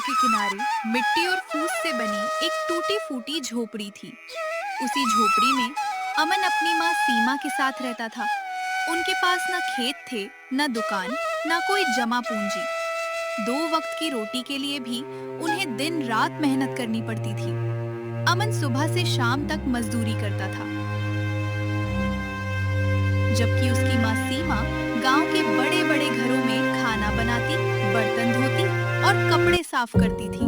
के किनारे मिट्टी और फूस से बनी एक टूटी फूटी झोपड़ी थी। उसी झोपड़ी में अमन अपनी माँ सीमा के साथ रहता था। उनके पास न खेत थे, न दुकान, न कोई जमा पूंजी। 2 वक्त की रोटी के लिए भी उन्हें दिन रात मेहनत करनी पड़ती थी। अमन सुबह से शाम तक मजदूरी करता था, जबकि उसकी माँ सीमा गांव के बड़े बड़े घरों में खाना बनाती, बर्तन धोती और कपड़े साफ करती थी।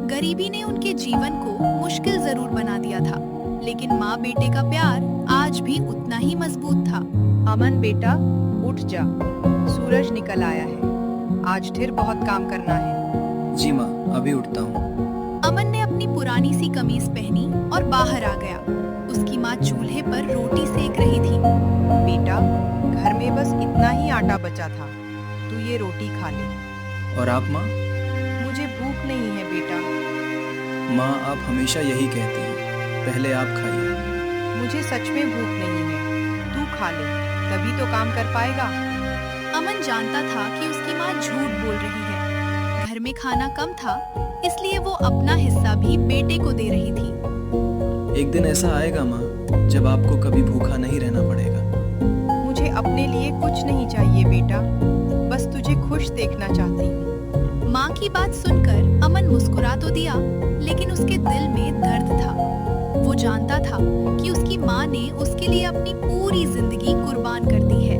गरीबी ने उनके जीवन को मुश्किल जरूर बना दिया था, लेकिन माँ बेटे का प्यार आज भी उतना ही मजबूत था। अमन बेटा, उठ जा, सूरज निकल आया है। आज फिर बहुत काम करना है। जी माँ, अभी उठता हूँ। अमन ने अपनी पुरानी सी कमीज पहनी और बाहर आ गया। उसकी माँ चूल्हे पर रोटी सेक रही थी। बेटा, घर में बस इतना ही आटा बचा था, तू ये रोटी खा ले। और आप माँ? मुझे भूख नहीं है बेटा। माँ, आप हमेशा यही कहती हैं, पहले आप खाइए। मुझे सच में भूख नहीं है, तू खा ले, तभी तो काम कर पाएगा। अमन जानता था कि उसकी माँ झूठ बोल रही है। घर में खाना कम था, इसलिए वो अपना हिस्सा भी बेटे को दे रही थी। एक दिन ऐसा आएगा माँ, जब आपको कभी भूखा नहीं रहना पड़ेगा। मुझे अपने लिए कुछ नहीं चाहिए बेटा, बस तुझे खुश देखना चाहती हूँ। माँ की बात सुनकर अमन मुस्कुरा तो दिया, लेकिन उसके दिल में दर्द था। वो जानता था कि उसकी माँ ने उसके लिए अपनी पूरी जिंदगी कुर्बान कर दी है।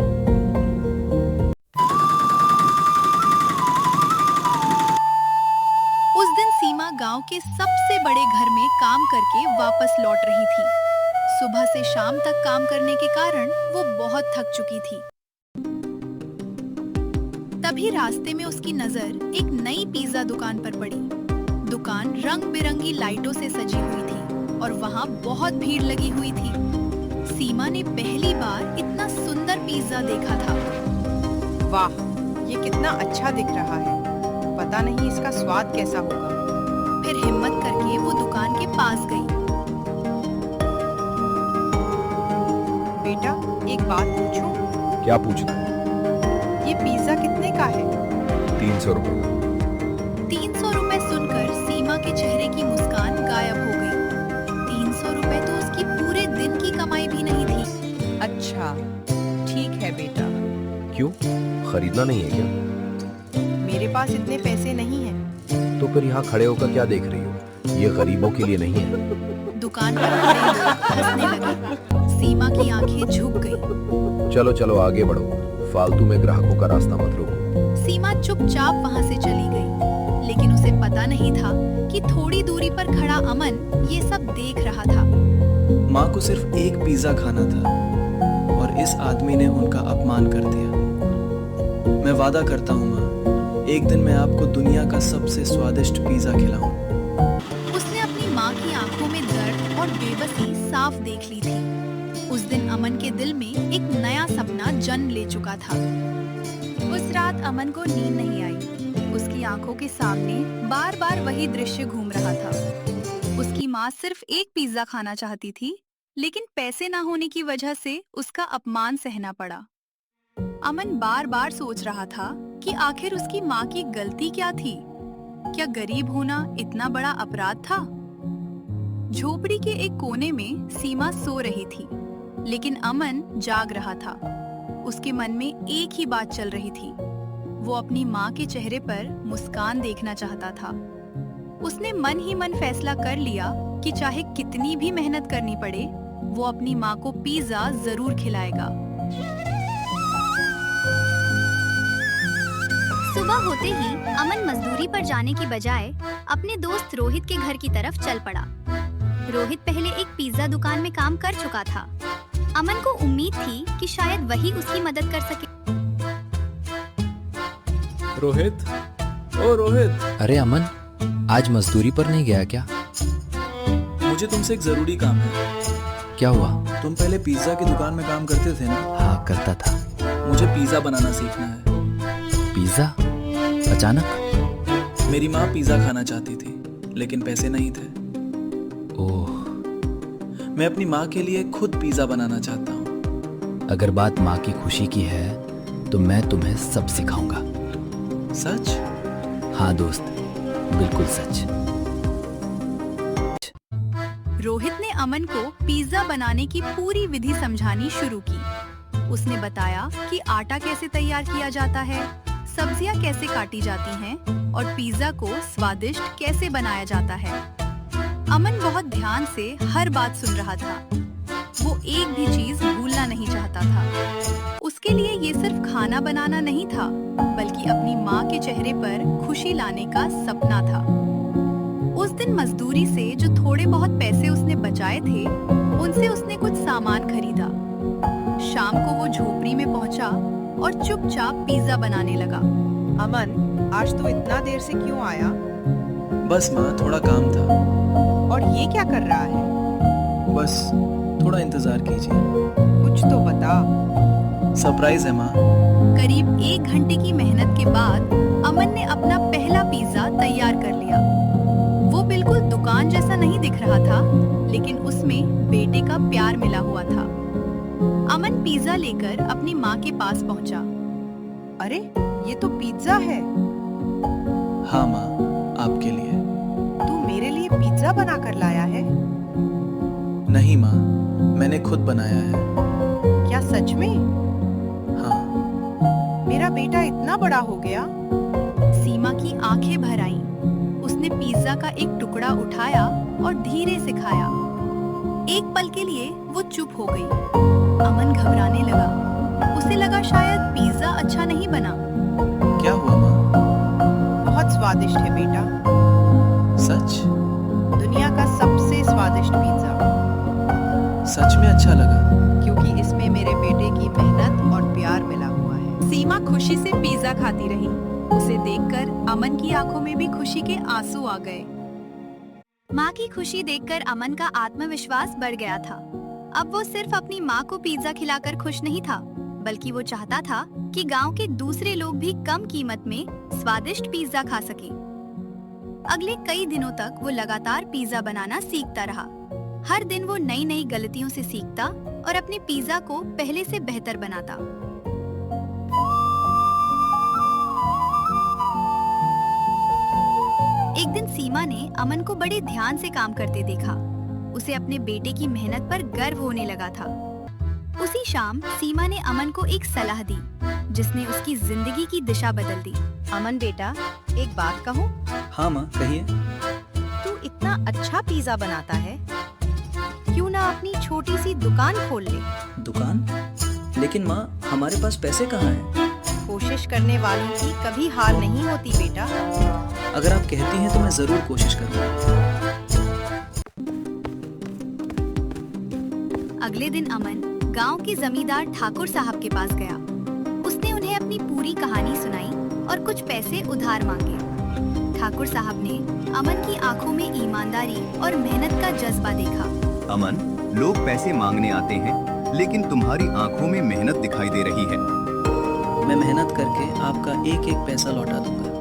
उस दिन सीमा गांव के सबसे बड़े घर में काम करके वापस लौट रही थी। सुबह से शाम तक काम करने के कारण वो बहुत थक चुकी थी। तभी रास्ते में उसकी नजर एक नई पिज्जा दुकान पर पड़ी। दुकान रंग बिरंगी लाइटों से सजी हुई थी और वहाँ बहुत भीड़ लगी हुई थी। सीमा ने पहली बार इतना सुंदर पिज्जा देखा था। वाह, ये कितना अच्छा दिख रहा है। पता नहीं इसका स्वाद कैसा होगा। फिर हिम्मत करके वो दुकान के पास गई। बेटा, एक बात पूछूं? क्या पूछना? ये पिज्जा कितने का है? 300 रुपए। 300 रुपए सुनकर सीमा के चेहरे की मुस्कान गायब हो गई। 300 रुपए तो उसकी पूरे दिन की कमाई भी नहीं थी। अच्छा, ठीक है बेटा। क्यों, खरीदना नहीं है क्या? मेरे पास इतने पैसे नहीं हैं। तो फिर यहाँ खड़े होकर क्या देख रही हो? ये गरीबों के लिए नहीं है। दुकान पर खड़े लोग हंसने लगे। सीमा की आंखें झुक गई। चलो चलो आगे बढ़ो, फालतू में ग्राहकों का रास्ता मत रोको। सीमा चुपचाप वहां से चली गई, लेकिन उसे पता नहीं था कि थोड़ी दूरी पर खड़ा अमन ये सब देख रहा था। माँ को सिर्फ एक पिज्जा खाना था और इस आदमी ने उनका अपमान कर दिया। मैं वादा करता हूँ माँ, एक दिन मैं आपको दुनिया का सबसे स्वादिष्ट पिज्जा खिलाऊं। उसने अपनी माँ की आंखों में दर्द और बेबसी साफ देख ली थी। उस दिन अमन के दिल में एक नया सपना जन्म ले चुका था। उस रात अमन को नींद नहीं आई। उसकी आंखों के सामने बार बार वही दृश्य घूम रहा था। उसकी माँ सिर्फ एक पिज्जा खाना चाहती थी, लेकिन पैसे ना होने की वजह से उसका अपमान सहना पड़ा। अमन बार बार सोच रहा था कि आखिर उसकी माँ की गलती क्या थी? क्या गरीब होना इतना बड़ा अपराध था? झोपड़ी के एक कोने में सीमा सो रही थी, लेकिन अमन जाग रहा था। उसके मन में एक ही बात चल रही थी। वो अपनी माँ के चेहरे पर मुस्कान देखना चाहता था। उसने मन ही मन फैसला कर लिया कि चाहे कितनी भी मेहनत करनी पड़े, वो अपनी माँ को पिज्जा जरूर खिलाएगा। सुबह होते ही अमन मजदूरी पर जाने की बजाय अपने दोस्त रोहित के घर की तरफ चल पड़ा। रोहित पहले एक पिज्जा दुकान में काम कर चुका था। अमन को उम्मीद थी कि शायद वही उसकी मदद कर सके। रोहित, ओ रोहित। अरे अमन, आज मजदूरी पर नहीं गया क्या? मुझे तुमसे एक जरूरी काम है। क्या हुआ? तुम पहले पिज्जा की दुकान में काम करते थे ना? हाँ, करता था। मुझे पिज्जा बनाना सीखना है। पिज्जा? अचानक? मेरी माँ पिज्जा खाना चाहती थी, लेकिन पैसे नहीं थे। ओह, मैं अपनी माँ के लिए खुद पिज्जा बनाना चाहता हूँ। अगर बात माँ की खुशी की है तो मैं तुम्हें सब सिखाऊंगा। सच? हाँ दोस्त, बिल्कुल सच। रोहित ने अमन को पिज्जा बनाने की पूरी विधि समझानी शुरू की। उसने बताया कि आटा कैसे तैयार किया जाता है, सब्जियां कैसे काटी जाती हैं और पिज्जा को स्वादिष्ट कैसे बनाया जाता है। अमन बहुत ध्यान से हर बात सुन रहा था। वो एक भी चीज भूलना नहीं चाहता था। उसके लिए ये सिर्फ खाना बनाना नहीं था, बल्कि अपनी माँ के चेहरे पर खुशी लाने का सपना था। उस दिन मजदूरी से जो थोड़े बहुत पैसे उसने बचाए थे, उनसे उसने कुछ सामान खरीदा। शाम को वो झोपड़ी में पहुंचा और चुपचाप पिज्जा बनाने लगा। अमन, आज तो इतना देर से क्यों आया? बस माँ, थोड़ा काम था। और ये क्या कर रहा है? बस थोड़ा इंतजार कीजिए। कुछ तो बता। सरप्राइज है माँ। करीब 1 घंटे की मेहनत के बाद अमन ने अपना पहला पिज्जा तैयार कर लिया। वो बिल्कुल दुकान जैसा नहीं दिख रहा था, लेकिन उसमें बेटे का प्यार मिला हुआ था। अमन पिज्जा लेकर अपनी माँ के पास पहुंचा। अरे, ये तो पिज्जा है। हाँ माँ, आपके लिए। तू मेरे लिए पिज्जा बना कर लाया है? नहीं माँ, मैंने खुद बनाया है। क्या सच में? हाँ। मेरा बेटा इतना बड़ा हो गया। सीमा की आंखें भर आईं। उसने पिज्जा का एक टुकड़ा उठाया और धीरे से खाया। एक पल के लिए वो चुप हो गई। अमन घबराने लगा। उसे लगा शायद पिज्जा अच्छा नहीं बना। क्या हुआ माँ? बहुत स्वादिष्ट है बेटा। सच? दुनिया का सबसे स्वादिष्ट पिज्जा। सच में अच्छा लगा? क्योंकि इसमें मेरे बेटे की मेहनत और प्यार मिला हुआ है। सीमा खुशी से पिज्जा खाती रही। उसे देखकर अमन की आंखों में भी खुशी के आंसू आ गए। माँ की खुशी देखकर अमन का आत्मविश्वास बढ़ गया था। अब वो सिर्फ अपनी माँ को पिज्जा खिलाकर खुश नहीं था, बल्कि वो चाहता था कि गांव के दूसरे लोग भी कम कीमत में स्वादिष्ट पिज्जा खा सकें। अगले कई दिनों तक वो लगातार पिज्जा बनाना सीखता रहा। हर दिन वो नई नई गलतियों से सीखता और अपने पिज्जा को पहले से बेहतर बनाता। एक दिन सीमा ने अमन को बड़े ध्यान से काम करते देखा। उसे अपने बेटे की मेहनत पर गर्व होने लगा था। उसी शाम सीमा ने अमन को एक सलाह दी, जिसने उसकी जिंदगी की दिशा बदल दी। अमन बेटा, एक बात कहूँ? हाँ माँ, कहिए। तू इतना अच्छा पिज्जा बनाता है, क्यों ना अपनी छोटी सी दुकान खोल ले? दुकान? लेकिन माँ, हमारे पास पैसे कहाँ हैं? कोशिश करने वालों की कभी हार नहीं होती बेटा। अगर आप कहती हैं तो मैं जरूर कोशिश करूँगा। अगले दिन अमन गांव के जमींदार ठाकुर साहब के पास गया। उसने उन्हें अपनी पूरी कहानी सुनाई और कुछ पैसे उधार मांगे। ठाकुर साहब ने अमन की आंखों में ईमानदारी और मेहनत का जज्बा देखा। अमन, लोग पैसे मांगने आते हैं, लेकिन तुम्हारी आंखों में मेहनत दिखाई दे रही है। मैं मेहनत करके आपका एक एक पैसा लौटा दूंगा।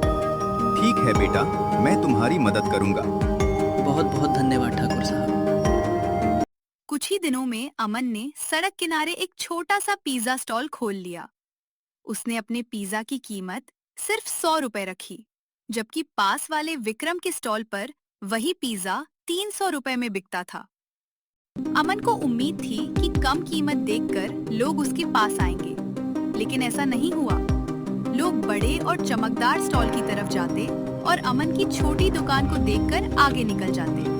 ठीक है बेटा, मैं तुम्हारी मदद करूंगा। बहुत बहुत धन्यवाद ठाकुर साहब। कुछ ही दिनों में अमन ने सड़क किनारे एक छोटा सा पिज्जा स्टॉल खोल लिया। उसने अपने पिज्जा की कीमत सिर्फ 100 रुपए रखी, जबकि पास वाले विक्रम के स्टॉल पर वही पिज्जा 300 रुपए में बिकता था। अमन को उम्मीद थी कि कम कीमत देखकर लोग उसके पास आएंगे, लेकिन ऐसा नहीं हुआ। लोग बड़े और चमकदार स्टॉल की तरफ जाते और अमन की छोटी दुकान को देखकर आगे निकल जाते।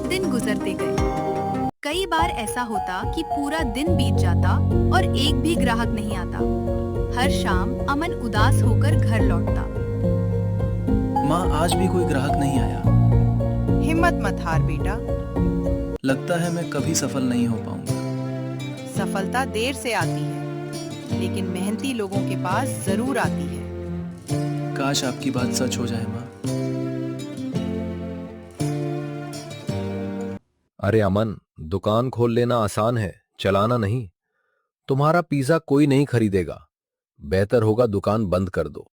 दिन गुजरते गए। कई बार ऐसा होता कि पूरा दिन बीत जाता और एक भी ग्राहक नहीं आता। हर शाम अमन उदास होकर घर लौटता। माँ, आज भी कोई ग्राहक नहीं आया। हिम्मत मत हार बेटा। लगता है मैं कभी सफल नहीं हो पाऊंगा। सफलता देर से आती है, लेकिन मेहनती लोगों के पास जरूर आती है। काश आपकी बात सच हो जाए माँ। अरे अमन, दुकान खोल लेना आसान है, चलाना नहीं। तुम्हारा पिज्जा कोई नहीं खरीदेगा। बेहतर होगा दुकान बंद कर दो।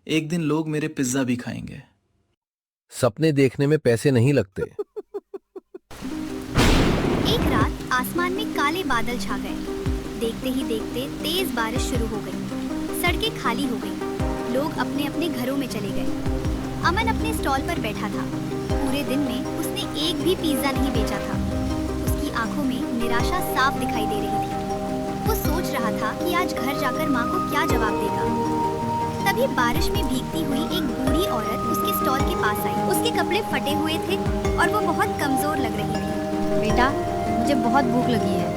एक दिन लोग मेरे पिज्जा भी खाएंगे। सपने देखने में पैसे नहीं लगते। एक रात आसमान में काले बादल छा गए। देखते ही देखते तेज बारिश शुरू हो गई। सड़कें खाली हो गईं। लोग अपने अपने घरों में चले गए। अमन अपने स्टॉल पर बैठा था। पूरे दिन में उसने एक भी पिज्जा नहीं बेचा था। उसकी आंखों में निराशा साफ दिखाई दे रही थी। वो सोच रहा था कि आज घर जाकर माँ को क्या जवाब देगा। तभी बारिश में भीगती हुई एक बूढ़ी औरत उसके स्टॉल के पास आई। उसके कपड़े फटे हुए थे और वो बहुत कमजोर लग रही थी। बेटा, मुझे बहुत भूख लगी है।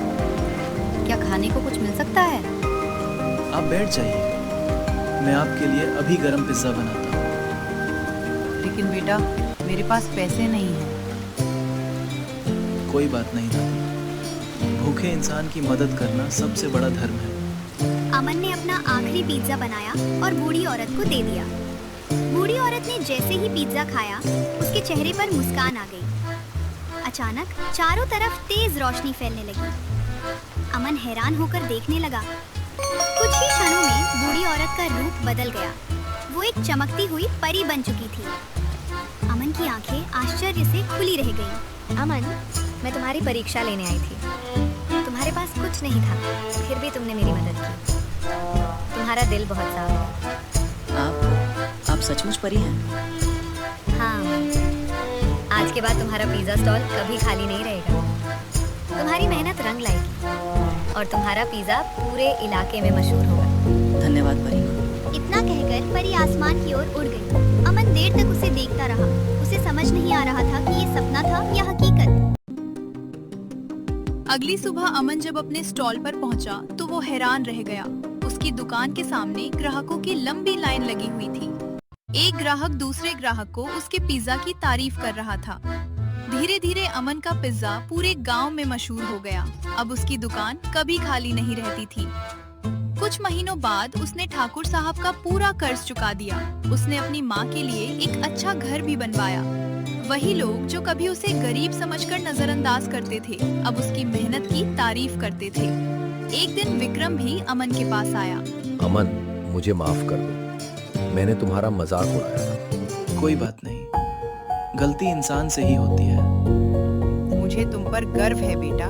क्या खाने को कुछ मिल सकता है? आप बैठ जाइए, मैं आपके लिए अभी गरम पिज्जा बनाता हूँ। लेकिन बेटा, मेरे पास पैसे नहीं हैं। कोई बात नहीं दादी, भूखे इंसान की मदद करना सबसे बड़ा धर्म है। अमन ने अपना आखिरी पिज्जा बनाया और बूढ़ी औरत को दे दिया। बूढ़ी औरत ने जैसे ही पिज्जा खाया, उसके चेहरे पर मुस्कान आ गई। अचानक चारों तरफ तेज रोशनी फैलने लगी। अमन हैरान होकर देखने लगा। कुछ ही क्षणों में बूढ़ी औरत का रूप बदल गया। वो एक चमकती हुई परी बन चुकी थी। अमन की आंखें आश्चर्य से खुली रह गईं। अमन, मैं तुम्हारी परीक्षा लेने आई थी। तुम्हारे पास कुछ नहीं था, फिर भी तुमने मेरी मदद की। तुम्हारा दिल बहुत साफ है। आप सचमुच परी हैं? हाँ अमन, आज के बाद तुम्हारा पिज्जा स्टॉल कभी खाली नहीं रहेगा। तुम्हारी मेहनत रंग लाएगी और तुम्हारा पिज्जा पूरे इलाके में मशहूर होगा। धन्यवाद परी। इतना कहकर परी आसमान की ओर उड़ गई। अमन देर तक उसे देखता रहा। उसे समझ नहीं आ रहा था कि ये सपना था या हकीकत। अगली सुबह अमन जब अपने स्टॉल पर पहुंचा तो वो हैरान रह गया। उसकी दुकान के सामने ग्राहकों की लंबी लाइन लगी हुई थी। एक ग्राहक दूसरे ग्राहक को उसके पिज्जा की तारीफ कर रहा था। धीरे धीरे अमन का पिज्जा पूरे गांव में मशहूर हो गया। अब उसकी दुकान कभी खाली नहीं रहती थी। कुछ महीनों बाद उसने ठाकुर साहब का पूरा कर्ज चुका दिया। उसने अपनी माँ के लिए एक अच्छा घर भी बनवाया। वही लोग जो कभी उसे गरीब समझकर नजरअंदाज करते थे, अब उसकी मेहनत की तारीफ करते थे। एक दिन विक्रम भी अमन के पास आया। अमन, मुझे माफ कर दो, मैंने तुम्हारा मजाक उड़ाया था। कोई बात नहीं, गलती इंसान से ही होती है। मुझे तुम पर गर्व है बेटा।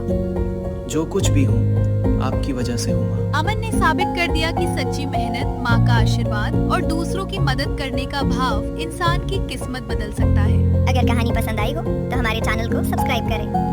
जो कुछ भी हूँ आपकी वजह से हूँ माँ। अमन ने साबित कर दिया कि सच्ची मेहनत, माँ का आशीर्वाद और दूसरों की मदद करने का भाव इंसान की किस्मत बदल सकता है। अगर कहानी पसंद आई हो तो हमारे चैनल को सब्सक्राइब करें।